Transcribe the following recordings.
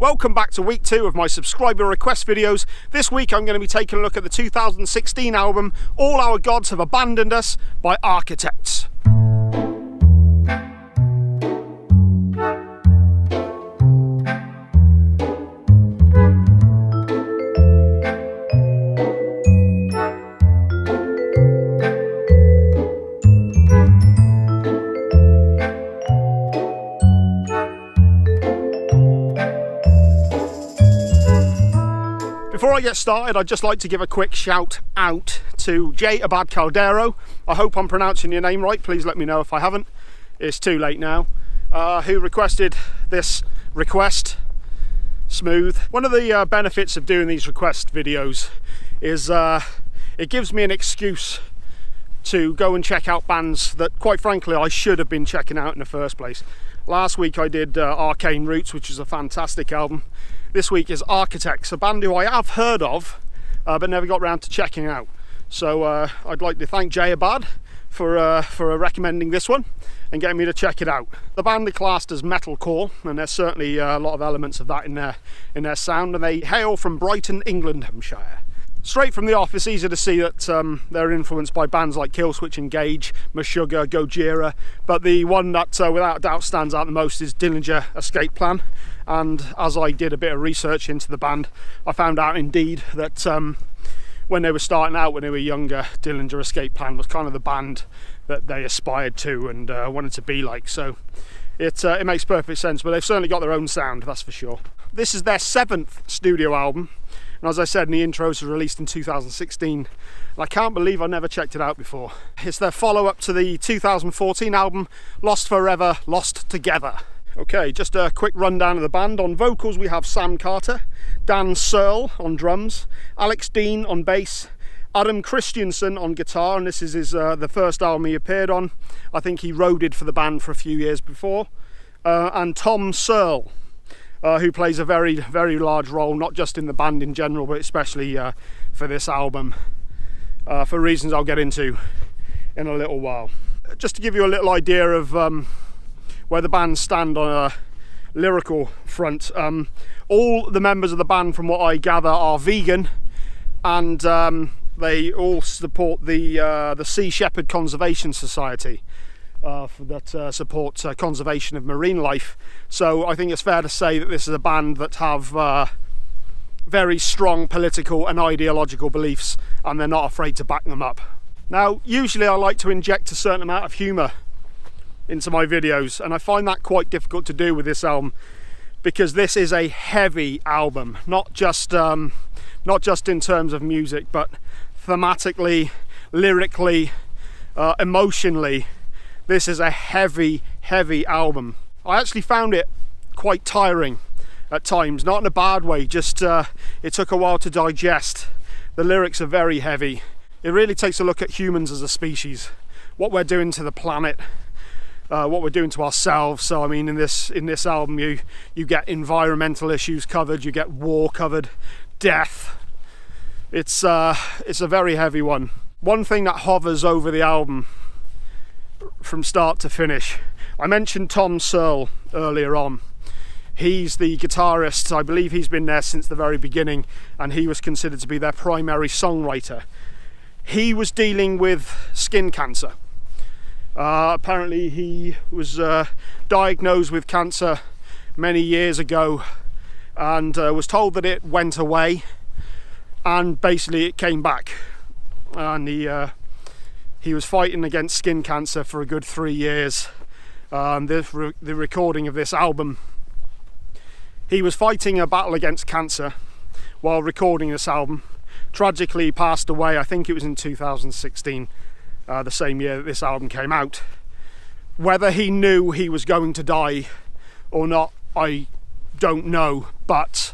Welcome back to week 2 of my subscriber request videos. This week I'm going to be taking a look at the 2016 album All Our Gods Have Abandoned Us by Architects. Before I get started, I'd just like to give a quick shout out to J Abad Caldeirdo. I hope I'm pronouncing your name right, please let me know if I haven't. It's too late now. Who requested this request. Smooth. One of the benefits of doing these request videos is it gives me an excuse to go and check out bands that, quite frankly, I should have been checking out in the first place. Last week I did Arcane Roots, which is a fantastic album. This week is Architects, a band who I have heard of, but never got round to checking out. So I'd like to thank J Abad for recommending this one and getting me to check it out. The band are classed as metalcore, and there's certainly a lot of elements of that in their sound, and they hail from Brighton, Englandshire. Straight from the off, it's easy to see that they're influenced by bands like Killswitch Engage, Meshuggah, Gojira, but the one that without doubt stands out the most is Dillinger Escape Plan. And as I did a bit of research into the band, I found out indeed that when they were starting out, when they were younger, Dillinger Escape Plan was kind of the band that they aspired to and wanted to be like. So it makes perfect sense, but they've certainly got their own sound, that's for sure. This is their 7th studio album, and as I said in the intro, it was released in 2016, and I can't believe I never checked it out before. It's their follow-up to the 2014 album, Lost Forever, Lost Together. Okay, just a quick rundown of the band. On vocals we have Sam Carter, Dan Searle on drums, Alex Dean on bass, Adam Christiansen on guitar, and this is his the first album he appeared on. I think he roaded for the band for a few years before. And Tom Searle, who plays a very, very large role, not just in the band in general, but especially for this album, for reasons I'll get into in a little while. Just to give you a little idea of where the band stand on a lyrical front. All the members of the band, from what I gather, are vegan, and they all support the Sea Shepherd Conservation Society that supports conservation of marine life. So I think it's fair to say that this is a band that have very strong political and ideological beliefs, and they're not afraid to back them up. Now, usually I like to inject a certain amount of humour into my videos, and I find that quite difficult to do with this album, because this is a heavy album, not just in terms of music, but thematically, lyrically, emotionally. This is a heavy album. I actually found it quite tiring at times, not in a bad way, just it took a while to digest. The lyrics are very heavy. It really takes a look at humans as a species, what we're doing to the planet, what we're doing to ourselves. So I mean, in this album you get environmental issues covered, you get war covered, death. It's a very heavy one. One thing that hovers over the album from start to finish, I mentioned Tom Searle earlier on. He's the guitarist. I believe he's been there since the very beginning, and he was considered to be their primary songwriter. He was dealing with skin cancer. Apparently he was diagnosed with cancer many years ago, and was told that it went away, and basically it came back, and he was fighting against skin cancer for a good 3 years. The recording of this album, he was fighting a battle against cancer while recording this album. Tragically he passed away, I think it was in 2016. The same year that this album came out. Whether he knew he was going to die or not, I don't know, but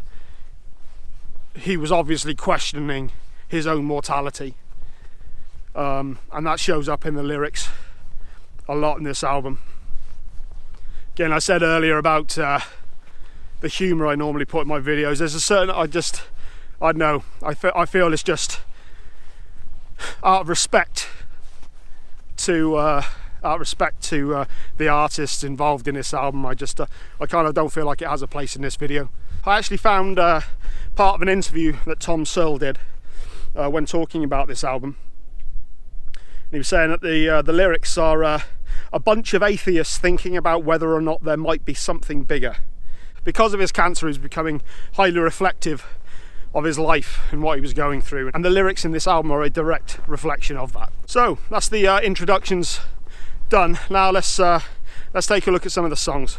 he was obviously questioning his own mortality, and that shows up in the lyrics a lot in this album. Again, I said earlier about the humour I normally put in my videos. There's a certain, I don't know, I feel it's just out of respect to the artists involved in this album. I kind of don't feel like it has a place in this video. I actually found part of an interview that Tom Searle did when talking about this album. And he was saying that the lyrics are a bunch of atheists thinking about whether or not there might be something bigger. Because of his cancer, he's becoming highly reflective of his life and what he was going through, and the lyrics in this album are a direct reflection of that. So that's the introductions done. Now let's take a look at some of the songs.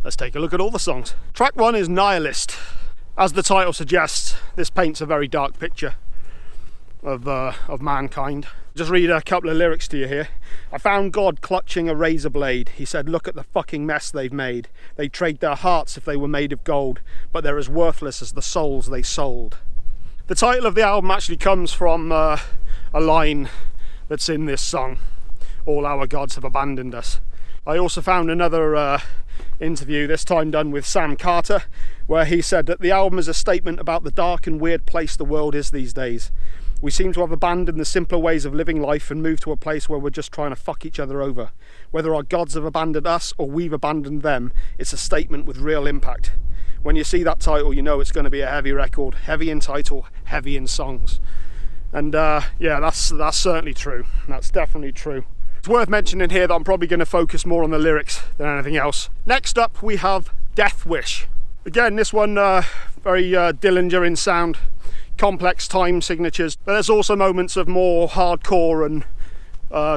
Let's take a look at all the songs. Track 1 is Nihilist. As the title suggests, this paints a very dark picture of mankind. Just read a couple of lyrics to you here. I found God clutching a razor blade. He said, look at the fucking mess they've made. They trade their hearts if they were made of gold, but they're as worthless as the souls they sold. The title of the album actually comes from a line that's in this song. All our gods have abandoned us. I also found another interview, this time done with Sam Carter, where he said that the album is a statement about the dark and weird place the world is these days. We seem to have abandoned the simpler ways of living life and moved to a place where we're just trying to fuck each other over. Whether our gods have abandoned us or we've abandoned them, it's a statement with real impact. When you see that title, you know it's going to be a heavy record, heavy in title, heavy in songs. And yeah, that's certainly true. That's definitely true. It's worth mentioning here that I'm probably going to focus more on the lyrics than anything else. Next up, we have Death Wish. Again, this one very Dillinger in sound. Complex time signatures, but there's also moments of more hardcore and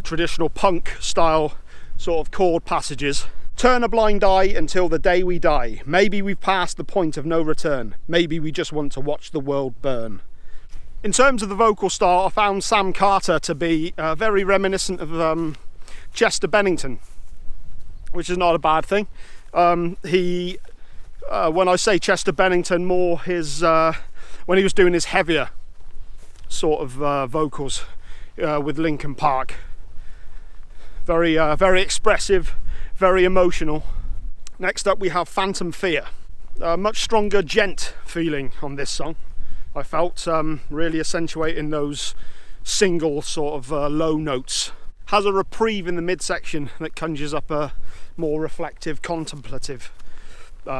traditional punk style sort of chord passages. Turn a blind eye until the day we die. Maybe we've passed the point of no return. Maybe we just want to watch the world burn. In terms of the vocal style, I found Sam Carter to be very reminiscent of Chester Bennington, which is not a bad thing. When I say Chester Bennington, more his when he was doing his heavier sort of vocals with Linkin Park. Very expressive, very emotional. Next up we have Phantom Fear. Much stronger gent feeling on this song, I felt, really accentuating those single sort of low notes. Has a reprieve in the midsection that conjures up a more reflective, contemplative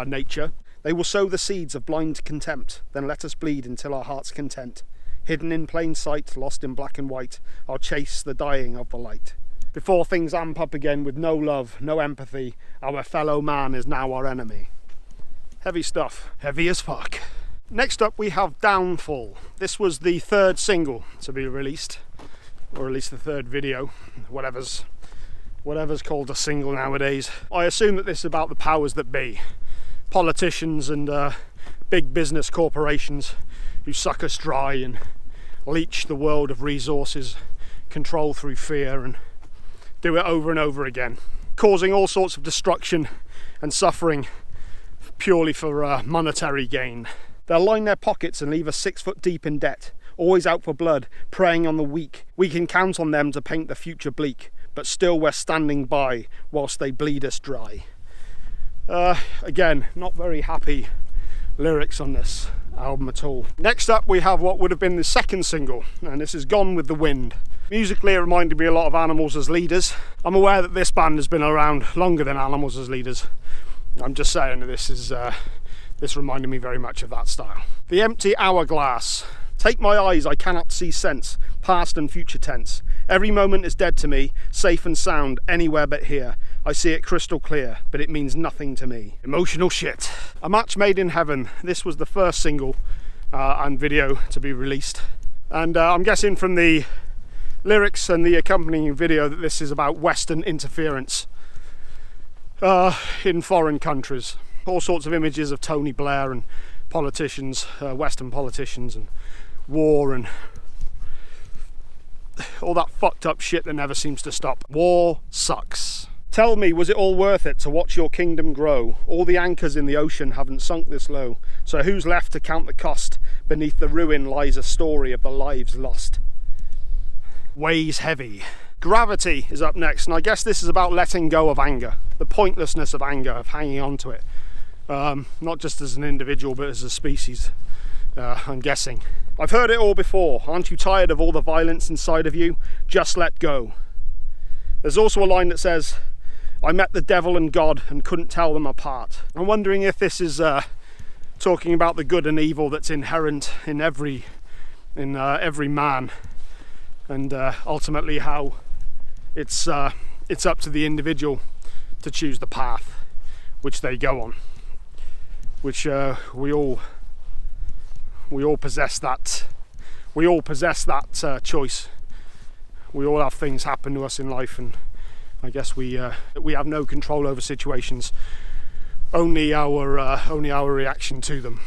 nature. They will sow the seeds of blind contempt, then let us bleed until our heart's content. Hidden in plain sight, lost in black and white, I'll chase the dying of the light. Before things amp up again with no love, no empathy, our fellow man is now our enemy. Heavy stuff, heavy as fuck. Next up we have Downfall. This was the third single to be released, or at least the third video, whatever's called a single nowadays. I assume that this is about the powers that be. Politicians and big business corporations who suck us dry and leech the world of resources, control through fear, and do it over and over again, causing all sorts of destruction and suffering purely for monetary gain. They'll line their pockets and leave us 6 foot deep in debt, always out for blood, preying on the weak. We can count on them to paint the future bleak, but still we're standing by whilst they bleed us dry. Again, not very happy lyrics on this album at all. Next up we have what would have been the second single, and this is Gone with the Wind. Musically it reminded me a lot of Animals as Leaders. I'm aware that this band has been around longer than Animals as Leaders. I'm just saying that this reminded me very much of that style. The Empty Hourglass. Take my eyes, I cannot see sense, past and future tense. Every moment is dead to me, safe and sound, anywhere but here. I see it crystal clear, but it means nothing to me. Emotional shit. A Match Made in Heaven. This was the first single and video to be released. And I'm guessing from the lyrics and the accompanying video that this is about Western interference in foreign countries. All sorts of images of Tony Blair and politicians, Western politicians, and war and all that fucked up shit that never seems to stop. War sucks. Tell me, was it all worth it to watch your kingdom grow? All the anchors in the ocean haven't sunk this low. So who's left to count the cost? Beneath the ruin lies a story of the lives lost. Weighs heavy. Gravity is up next, and I guess this is about letting go of anger. The pointlessness of anger, of hanging on to it. Not just as an individual, but as a species, I'm guessing. I've heard it all before. Aren't you tired of all the violence inside of you? Just let go. There's also a line that says, I met the devil and God and couldn't tell them apart. I'm wondering if this is talking about the good and evil that's inherent in every man, and ultimately how it's up to the individual to choose the path which they go on, which we all possess that. We all possess that choice. We all have things happen to us in life, and I guess we have no control over situations. Only our reaction to them.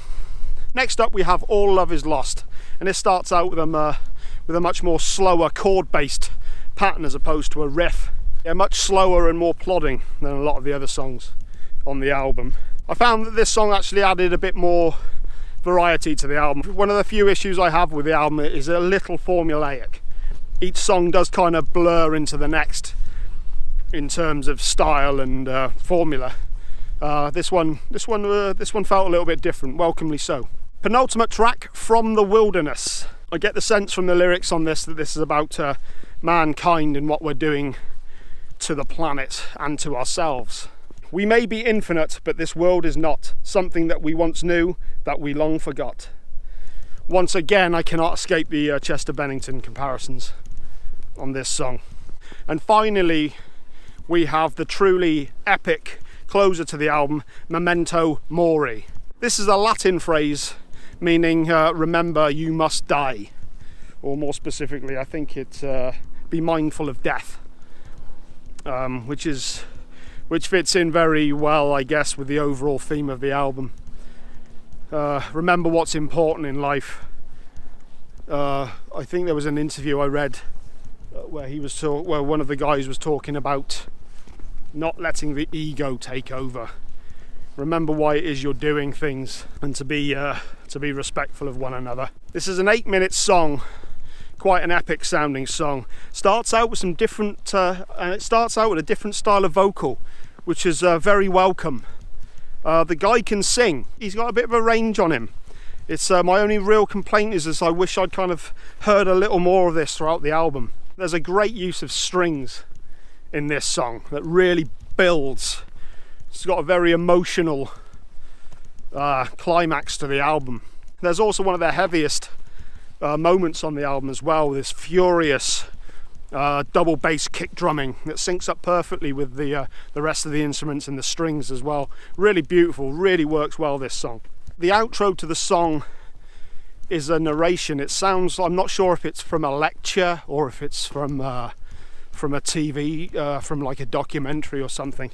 Next up, we have All Love Is Lost, and this starts out with a much more slower chord-based pattern as opposed to a riff. Yeah, much slower and more plodding than a lot of the other songs on the album. I found that this song actually added a bit more variety to the album. One of the few issues I have with the album is a little formulaic. Each song does kind of blur into the next in terms of style and formula. This one felt a little bit different, welcomely so. Penultimate track, From the Wilderness. I get the sense from the lyrics on this that this is about mankind and what we're doing to the planet and to ourselves. We may be infinite, but this world is not. Something that we once knew, that we long forgot. Once again, I cannot escape the Chester Bennington comparisons on this song. And finally, we have the truly epic closer to the album, Memento Mori. This is a Latin phrase meaning remember you must die, or more specifically I think it's be mindful of death, which fits in very well, I guess, with the overall theme of the album. Remember what's important in life. I think there was an interview I read where one of the guys was talking about not letting the ego take over. Remember why it is you're doing things, and to be respectful of one another. This is an 8-minute song, quite an epic sounding song. Starts out with some different, and it starts out with a different style of vocal, which is very welcome. The guy can sing. He's got a bit of a range on him. It's my only real complaint is I wish I'd kind of heard a little more of this throughout the album. There's a great use of strings in this song that really builds. It's got a very emotional climax to the album. There's also one of the heaviest moments on the album as well, this furious double bass kick drumming that syncs up perfectly with the rest of the instruments and the strings as well. Really beautiful, really works well, this song. The outro to the song is a narration. It sounds, I'm not sure if it's from a lecture or if it's from a TV, from like a documentary or something.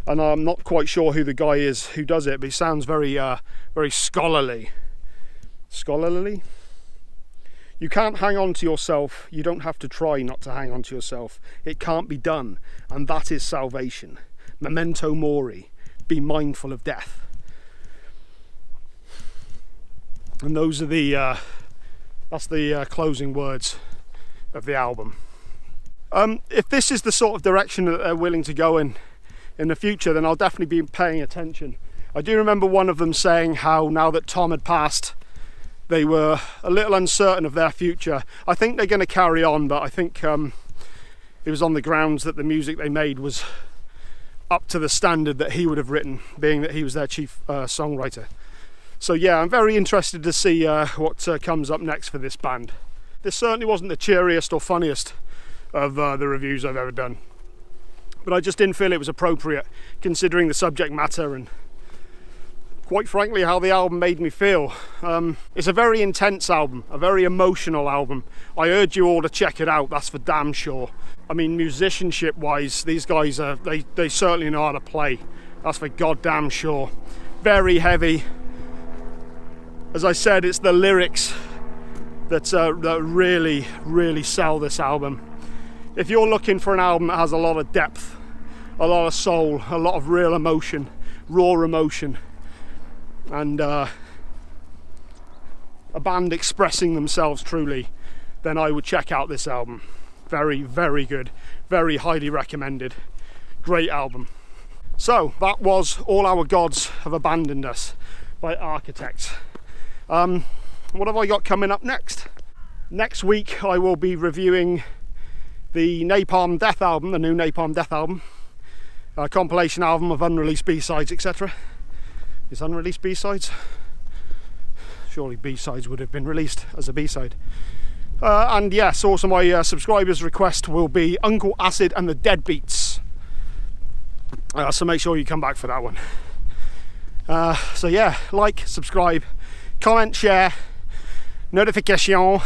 And I'm not quite sure who the guy is who does it, but he sounds very scholarly. Scholarly? You can't hang on to yourself. You don't have to try not to hang on to yourself. It can't be done, and that is salvation. Memento Mori. Be mindful of death. And those are that's the closing words of the album. If this is the sort of direction that they're willing to go in the future, then I'll definitely be paying attention. I do remember one of them saying how now that Tom had passed, they were a little uncertain of their future. I think they're going to carry on, but I think it was on the grounds that the music they made was up to the standard that he would have written, being that he was their chief songwriter. So yeah, I'm very interested to see what comes up next for this band. This certainly wasn't the cheeriest or funniest of the reviews I've ever done, but I just didn't feel it was appropriate considering the subject matter and quite frankly how the album made me feel. It's a very intense album, a very emotional album. I urge you all to check it out, that's for damn sure. I mean, musicianship wise, these guys they certainly know how to play, that's for goddamn sure. Very heavy. As I said, it's the lyrics that really sell this album. If you're looking for an album that has a lot of depth, a lot of soul, a lot of real emotion, raw emotion, and a band expressing themselves truly, then I would check out this album. Very, very good, very highly recommended. Great album. So that was All Our Gods Have Abandoned Us by Architects. What have I got coming up next? Next week I will be reviewing the Napalm Death album, the new Napalm Death album, a compilation album of unreleased B-sides, etc. Is unreleased B-sides? Surely B-sides would have been released as a B-side. And yes, also my subscribers' request will be Uncle Acid and the Deadbeats. So make sure you come back for that one. So yeah, like, subscribe, comment, share, notification.